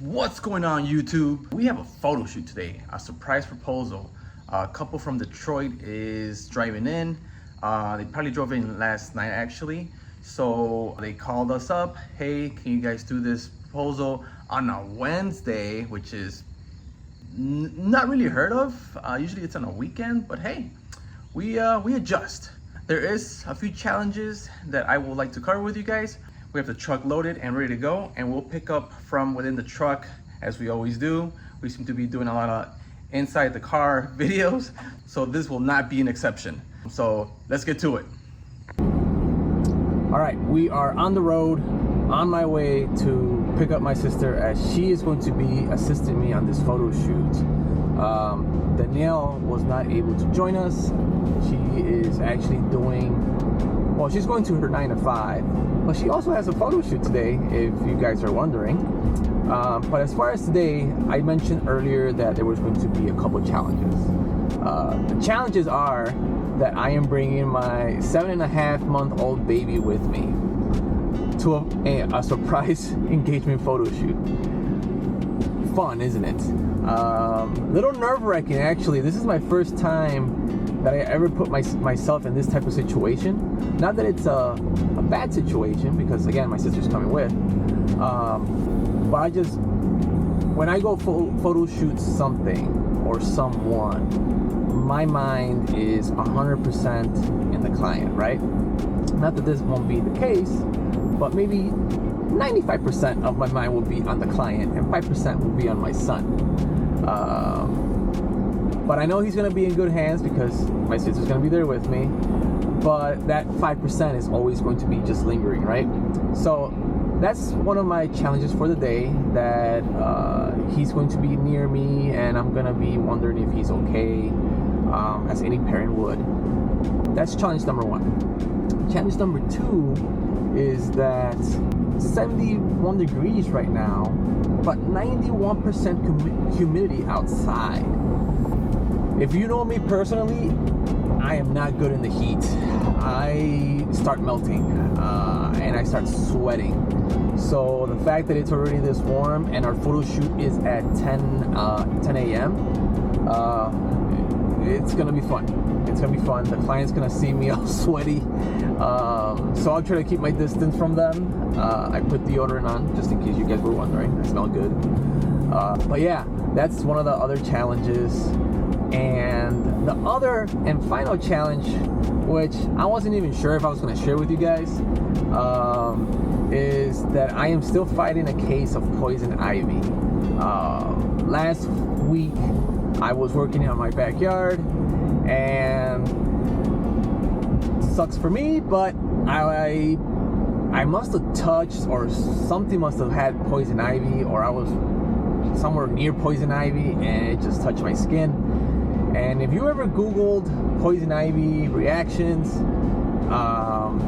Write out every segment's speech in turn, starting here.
What's going on, YouTube? We have a photo shoot today, a surprise proposal. A couple from Detroit is driving in. They probably drove in last night actually. So they called us up. Hey, can you guys do this proposal on a Wednesday, which is not really heard of. Usually it's on a weekend, but hey, we adjust. There is a few challenges that I would like to cover with you guys. We have the truck loaded and ready to go, and we'll pick up from within the truck as we always do. We seem to be doing a lot of inside the car videos, so this will not be an exception. So let's get to it. All right, we are on the road, on my way to pick up my sister as she is going to be assisting me on this photo shoot. Danielle was not able to join us. She is actually she's going to her 9 to 5, but she also has a photo shoot today, if you guys are wondering. But as far as today, I mentioned earlier that there was going to be a couple challenges. The challenges are that I am bringing my 7.5-month-old baby with me to a surprise engagement photo shoot. Fun, isn't it? Little nerve-wracking actually. This is my first time that I ever put myself in this type of situation. Not that it's a bad situation, because again, my sister's coming with. But when I go photo shoot something or someone, my mind is 100% in the client, right? Not that this won't be the case, but maybe 95% of my mind will be on the client and 5% will be on my son. But I know he's gonna be in good hands because my sister's gonna be there with me. But that 5% is always going to be just lingering, right? So that's one of my challenges for the day, that he's going to be near me and I'm gonna be wondering if he's okay, as any parent would. That's challenge number 1. Challenge number 2 is that 71 degrees right now, but 91% humidity outside. If you know me personally, I am not good in the heat. I start melting and I start sweating. So the fact that it's already this warm and our photo shoot is at 10 a.m., it's gonna be fun. It's gonna be fun. The client's gonna see me all sweaty. So I'll try to keep my distance from them. I put deodorant on just in case you guys were wondering. I smell good. But yeah, that's one of the other challenges. And the other and final challenge, which I wasn't even sure if I was going to share with you guys, is that I am still fighting a case of poison ivy. Last week I was working in my backyard, and sucks for me, but I must have touched, or something must have had poison ivy, or I was somewhere near poison ivy and it just touched my skin. And if you ever Googled poison ivy reactions,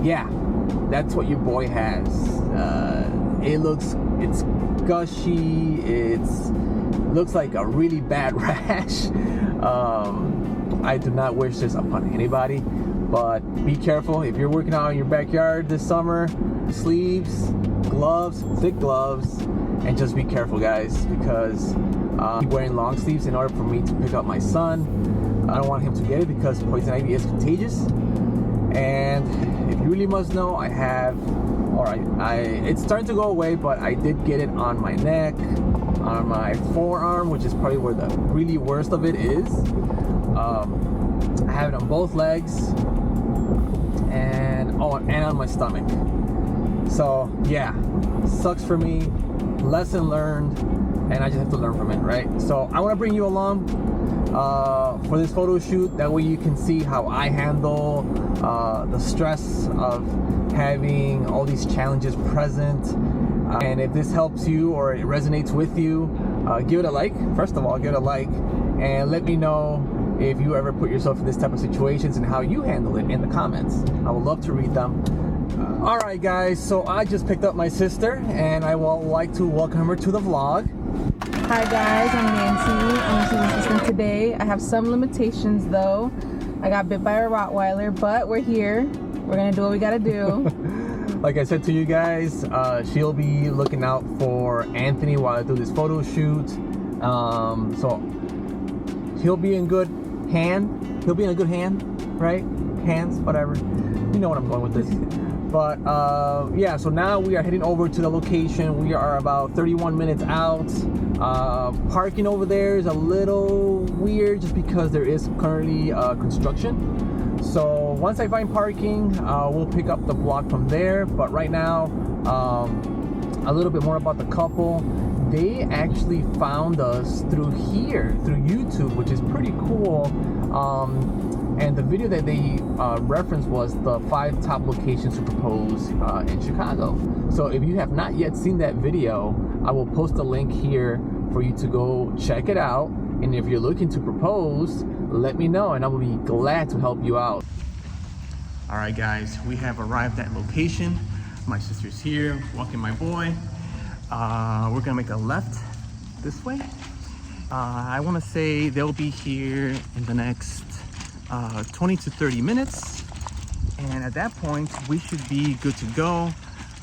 yeah, that's what your boy has. It's gushy, looks like a really bad rash. I do not wish this upon anybody, but be careful if you're working out in your backyard this summer. Sleeves, gloves, thick gloves, and just be careful, guys, because I'm wearing long sleeves in order for me to pick up my son. I don't want him to get it because poison ivy is contagious. And if you really must know, it's starting to go away, but I did get it on my neck, on my forearm, which is probably where the really worst of it is. I have it on both legs, and on my stomach. So yeah, sucks for me. Lesson learned, and I just have to learn from it, right? So I want to bring you along for this photo shoot. That way you can see how I handle the stress of having all these challenges present. And if this helps you or it resonates with you, give it a like. First of all, give it a like, and let me know if you ever put yourself in this type of situations and how you handle it in the comments. I would love to read them. All right, guys, so I just picked up my sister, and I would like to welcome her to the vlog. Hi guys, I'm Nancy. I'm Nancy's assistant today. I have some limitations though. I got bit by a Rottweiler, but we're here. We're gonna do what we gotta do. like I said to you guys, she'll be looking out for Anthony while I do this photo shoot. So he'll be in good hand. He'll be in a good hand, right? Hands, whatever. You know what I'm going with this. But yeah, so now we are heading over to the location. We are about 31 minutes out. Parking over there is a little weird just because there is currently construction. So once I find parking, we'll pick up the vlog from there. But right now, a little bit more about the couple. They actually found us through here, through YouTube, which is pretty cool. And the video that they referenced was the 5 top locations to propose in Chicago. So if you have not yet seen that video, I will post a link here for you to go check it out. And if you're looking to propose, let me know and I will be glad to help you out. All right, guys, we have arrived at location. My sister's here, walking my boy. We're gonna make a left this way. I wanna say they'll be here in the next 20 to 30 minutes. And at that point, we should be good to go.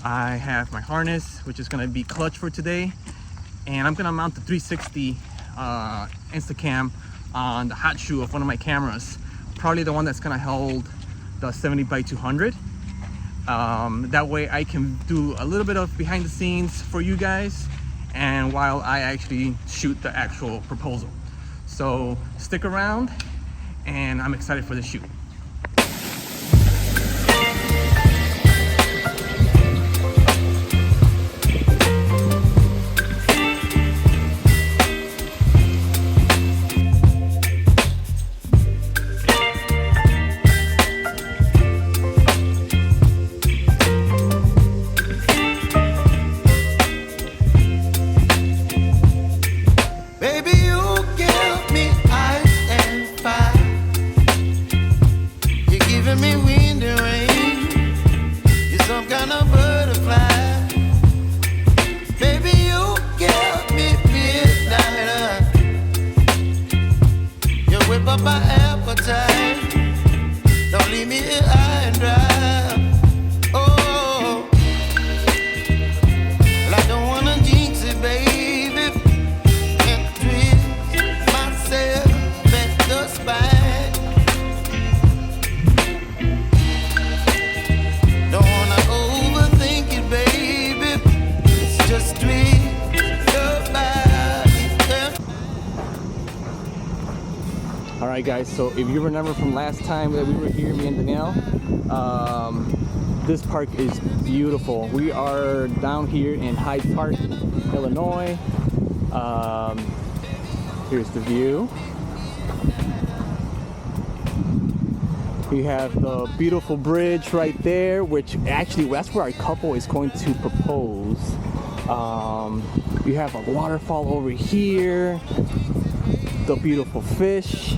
I have my harness, which is gonna be clutch for today. And I'm gonna mount the 360 Instacam on the hot shoe of one of my cameras. Probably the one that's gonna hold the 70x200. That way I can do a little bit of behind the scenes for you guys and while I actually shoot the actual proposal. So stick around and I'm excited for the shoot. Alright guys, so if you remember from last time that we were here, me and Danielle, this park is beautiful. We are down here in Hyde Park, Illinois. Here's the view. We have the beautiful bridge right there, which actually that's where our couple is going to propose. You have a waterfall over here, the beautiful fish.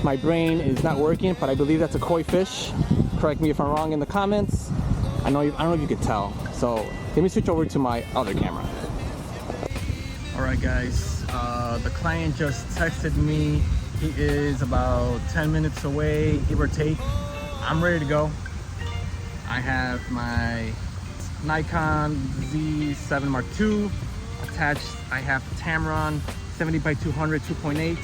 My brain is not working, but I believe that's a koi fish. Correct me if I'm wrong in the comments. I don't know if you could tell. So let me switch over to my other camera. All right, guys. The client just texted me. He is about 10 minutes away, give or take. I'm ready to go. I have my Nikon Z7 Mark II attached. I have the Tamron 70x200 2.8.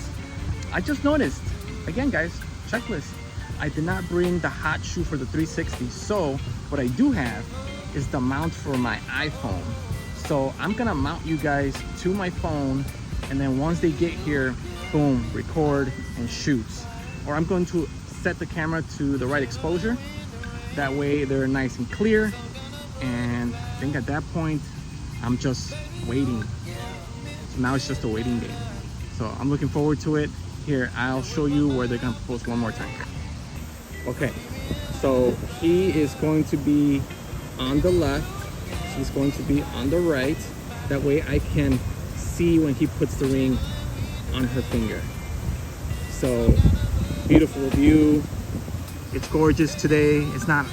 I just noticed, again guys, checklist. I did not bring the hot shoe for the 360. So what I do have is the mount for my iPhone. So I'm gonna mount you guys to my phone, and then once they get here, boom, record and shoot. Or I'm going to set the camera to the right exposure. That way they're nice and clear. And I think at that point, I'm just waiting. So now it's just a waiting game. So I'm looking forward to it. Here, I'll show you where they're gonna propose one more time. Okay, so he is going to be on the left. She's going to be on the right. That way I can see when he puts the ring on her finger. So, beautiful view. It's gorgeous today. It's not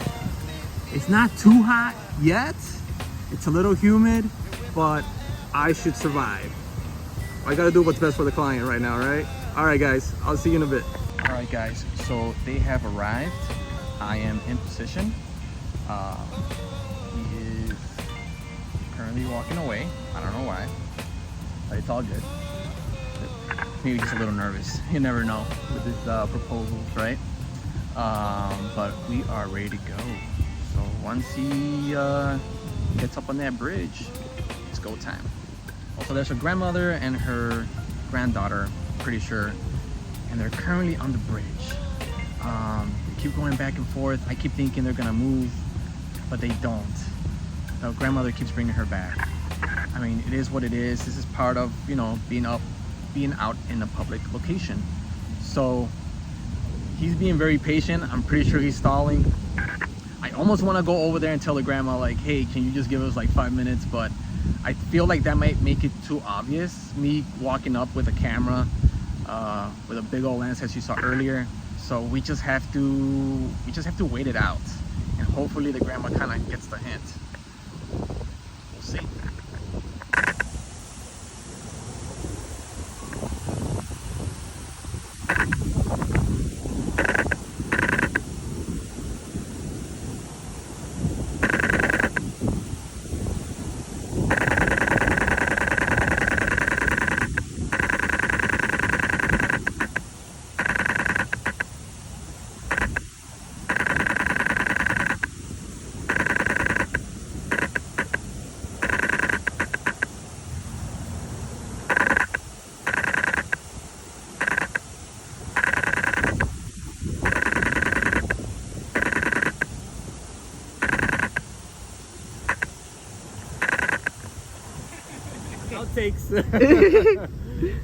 too hot yet. It's a little humid, but I should survive. I gotta do what's best for the client right now, right? All right, guys, I'll see you in a bit. All right, guys, so they have arrived. I am in position. currently walking away. I don't know why, but it's all good. Maybe just a little nervous. You never know with these proposals, right? But we are ready to go. So once he gets up on that bridge, it's go time. Also, there's her grandmother and her granddaughter, pretty sure, and they're currently on the bridge. They keep going back and forth. I keep thinking they're gonna move, but they don't. The grandmother keeps bringing her back. I mean, it is what it is. This is part of, you know, being out in a public location. So he's being very patient. I'm pretty sure he's stalling. I almost want to go over there and tell the grandma, like, hey, can you just give us like 5 minutes? But I feel like that might make it too obvious, me walking up with a camera with a big old lens, as you saw earlier. So we just have to wait it out, and hopefully the grandma kind of gets the hint. We'll see. Takes.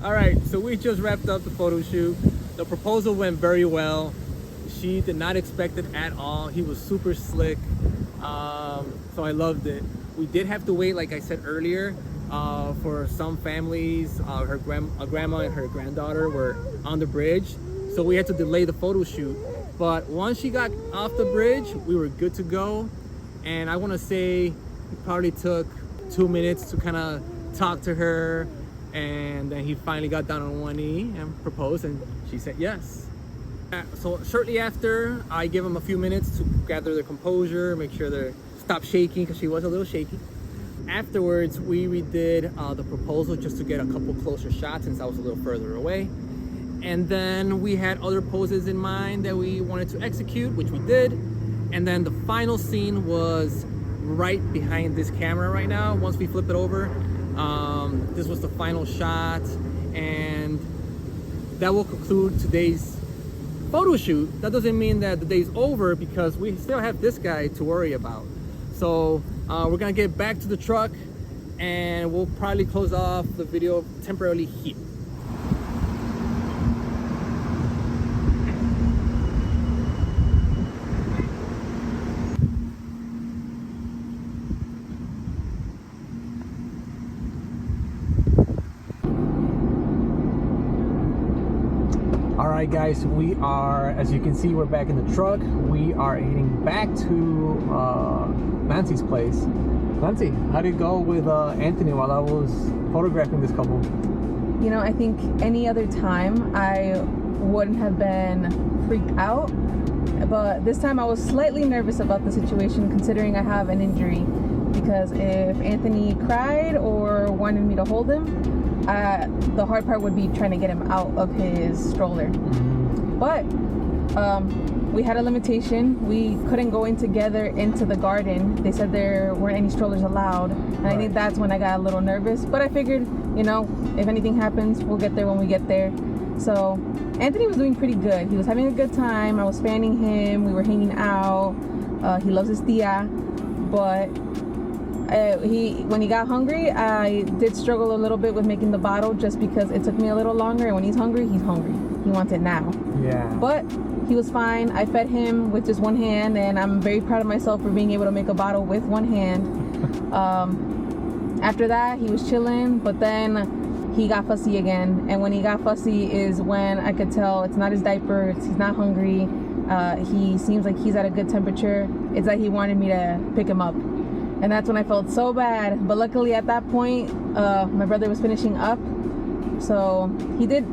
All right, so we just wrapped up the photo shoot. The proposal went very well. She did not expect it at all. He was super slick, so I loved it. We did have to wait, like I said earlier, for some families. Her grandma and her granddaughter were on the bridge, so we had to delay the photo shoot. But once she got off the bridge, we were good to go. And I want to say it probably took 2 minutes to kind of talk to her, and then he finally got down on one knee and proposed, and she said yes. So shortly after, I give him a few minutes to gather their composure, make sure they stop shaking, because she was a little shaky. Afterwards, we redid the proposal just to get a couple closer shots, since I was a little further away. And then we had other poses in mind that we wanted to execute, which we did. And then the final scene was right behind this camera right now. Once we flip it over, this was the final shot, and that will conclude today's photo shoot. That doesn't mean that the day's over, because we still have this guy to worry about. So we're gonna get back to the truck, and we'll probably close off the video temporarily here. Alright guys, we are, as you can see, we're back in the truck. We are heading back to Nancy's place. Nancy, how did it go with Anthony while I was photographing this couple? You know, I think any other time I wouldn't have been freaked out, but this time I was slightly nervous about the situation, considering I have an injury. Because if Anthony cried or wanted me to hold him, the hard part would be trying to get him out of his stroller. But we had a limitation. We couldn't go in together into the garden. They said there weren't any strollers allowed, and I think that's when I got a little nervous. But I figured, you know, if anything happens, we'll get there when we get there. So Anthony was doing pretty good. He was having a good time. I was fanning him. We were hanging out. He loves his tia, but when he got hungry, I did struggle a little bit with making the bottle, just because it took me a little longer, and when he's hungry, he wants it now. Yeah. But he was fine. I fed him with just one hand, and I'm very proud of myself for being able to make a bottle with one hand. After that, he was chilling, but then he got fussy again, and when he got fussy is when I could tell it's not his diaper, he's not hungry. He seems like he's at a good temperature. It's that he wanted me to pick him up. And that's when I felt so bad. But luckily at that point, my brother was finishing up. So he did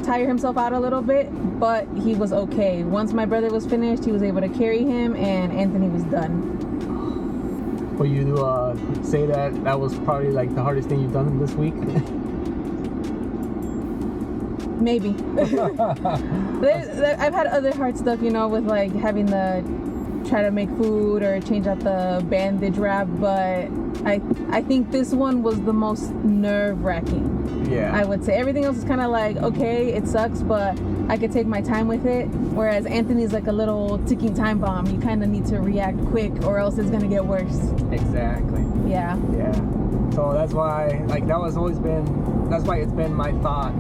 tire himself out a little bit, but he was okay. Once my brother was finished, he was able to carry him, and Anthony was done. for you to say that that was probably like the hardest thing you've done this week? Maybe. I've had other hard stuff, you know, with like having to try to make food or change out the bandage wrap, but I think this one was the most nerve-wracking. Yeah. I would say everything else is kind of like, okay, it sucks, but I could take my time with it. Whereas Anthony's like a little ticking time bomb. You kind of need to react quick, or else it's gonna get worse. Exactly. Yeah. Yeah. So that's why, like, that's why it's been my thought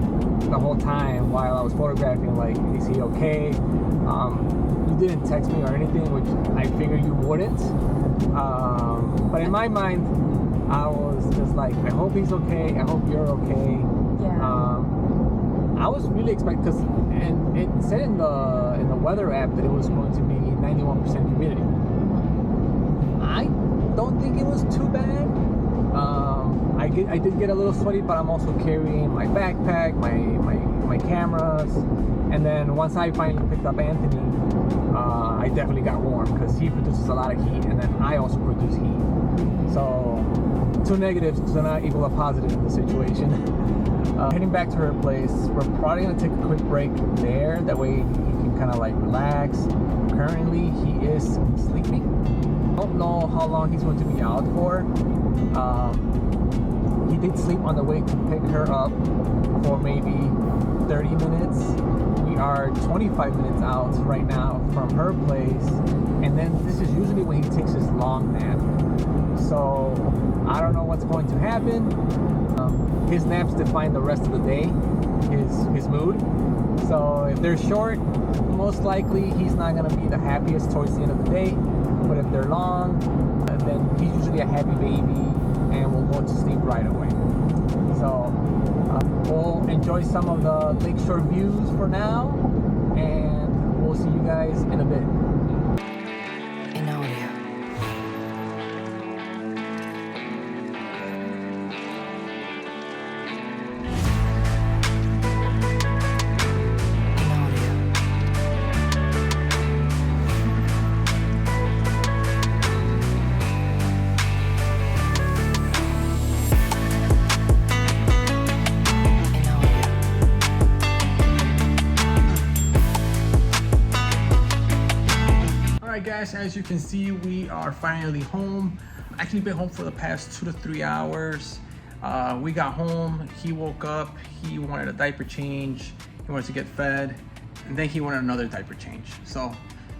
the whole time while I was photographing. Like, is he okay? You didn't text me or anything, which I figured you wouldn't. But in my mind, I was just like, I hope he's okay. I hope you're okay. Yeah. I was really expecting, because and it said in the weather app that it was going to be 91% humidity. I don't think it was too bad. I did get a little sweaty, but I'm also carrying my backpack, my cameras, and then once I finally picked up Anthony, I definitely got warm because he produces a lot of heat, and then I also produce heat. So two negatives do not equal a positive in the situation. Heading back to her place, we're probably gonna take a quick break there. That way he can kind of like relax. Currently, he is sleeping. I don't know how long he's going to be out for. He did sleep on the way to pick her up for maybe 30 minutes. We are 25 minutes out right now from her place, and then this is usually when he takes his long nap. So I don't know what's going to happen. His naps define the rest of the day, his mood. So if they're short, most likely he's not gonna be the happiest towards the end of the day. But if they're long, then he's usually a happy baby and will go to sleep right away. So we'll enjoy some of the lakeshore views for now, and we'll see you guys in a bit. Alright guys, as you can see, we are finally home. Actually been home for the past 2 to 3 hours. We got home, he woke up, he wanted a diaper change, he wanted to get fed, and then he wanted another diaper change. So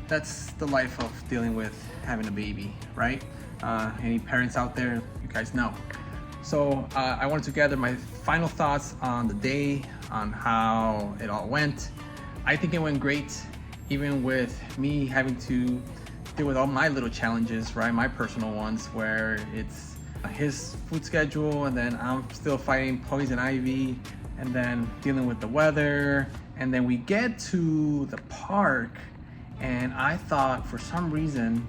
that's the life of dealing with having a baby, right? Any parents out there, you guys know. So I wanted to gather my final thoughts on the day, on how it all went. I think it went great. Even with me having to deal with all my little challenges, right? My personal ones, where it's his food schedule, and then I'm still fighting poison ivy, and then dealing with the weather. And then we get to the park, and I thought for some reason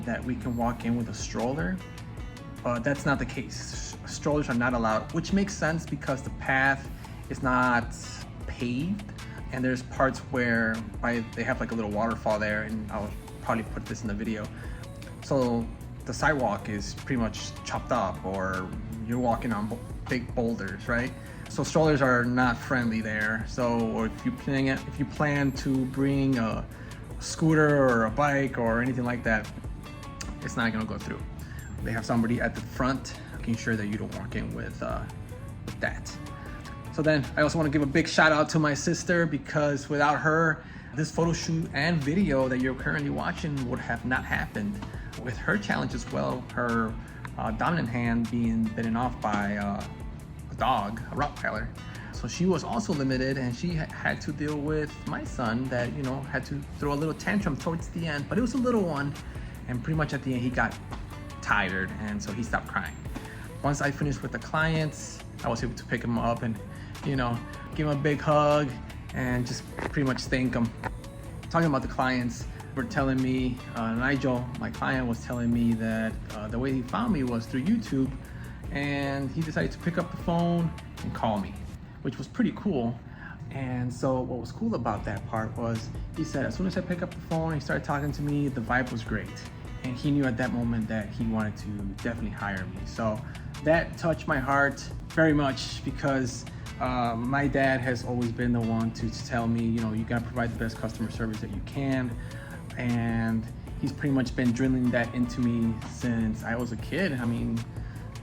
that we can walk in with a stroller, but that's not the case. Strollers are not allowed, which makes sense because the path is not paved. And there's parts where they have like a little waterfall there, and I'll probably put this in the video. So the sidewalk is pretty much chopped up, or you're walking on big boulders, right? So strollers are not friendly there. So, or if you plan to bring a scooter or a bike or anything like that, it's not gonna go through. They have somebody at the front making sure that you don't walk in with that. So then I also want to give a big shout out to my sister, because without her, this photo shoot and video that you're currently watching would have not happened. With her challenge as well, her dominant hand being bitten off by a dog, a Rottweiler. So she was also limited, and she had to deal with my son that, you know, had to throw a little tantrum towards the end, but it was a little one. And pretty much at the end, he got tired, and so he stopped crying. Once I finished with the clients, I was able to pick him up and, you know, give him a big hug and just pretty much thank him. Talking about the clients, were telling me, Nigel, my client, was telling me that the way he found me was through YouTube, and he decided to pick up the phone and call me, which was pretty cool. And so what was cool about that part was, he said as soon as I picked up the phone and he started talking to me, the vibe was great. and he knew at that moment that he wanted to definitely hire me. So that touched my heart very much, because my dad has always been the one to tell me, you know, you gotta provide the best customer service that you can. And he's pretty much been drilling that into me since I was a kid. I mean,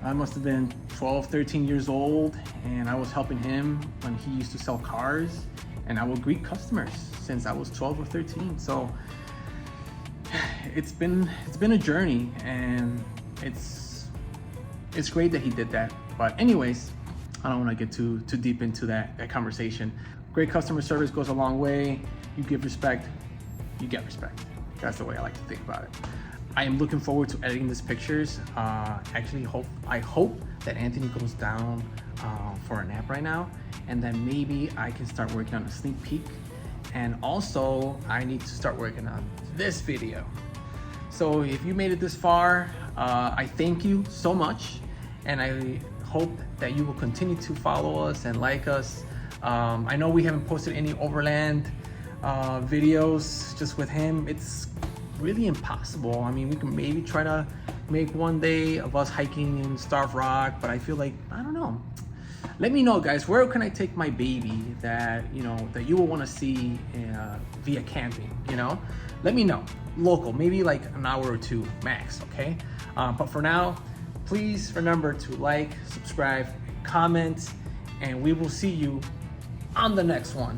I must have been 12, 13 years old, and I was helping him when he used to sell cars, and I would greet customers since I was 12 or 13. So it's been a journey, and it's great that he did that. But anyways, I don't want to get too deep into that conversation. Great customer service goes a long way. You give respect, you get respect. That's the way I like to think about it. I am looking forward to editing these pictures. Actually, I hope that Anthony goes down for a nap right now, and then maybe I can start working on a sneak peek. And also, I need to start working on this video. So if you made it this far, I thank you so much, and I hope that you will continue to follow us and like us. I know we haven't posted any overland videos just with him. It's really impossible. I mean, we can maybe try to make one day of us hiking in Starved Rock, but I feel like, I don't know. Let me know, guys, where can I take my baby that, you know, that you will want to see via camping, you know? Let me know. Local, maybe like an hour or two max, okay? But for now, please remember to like, subscribe, comment, and we will see you on the next one.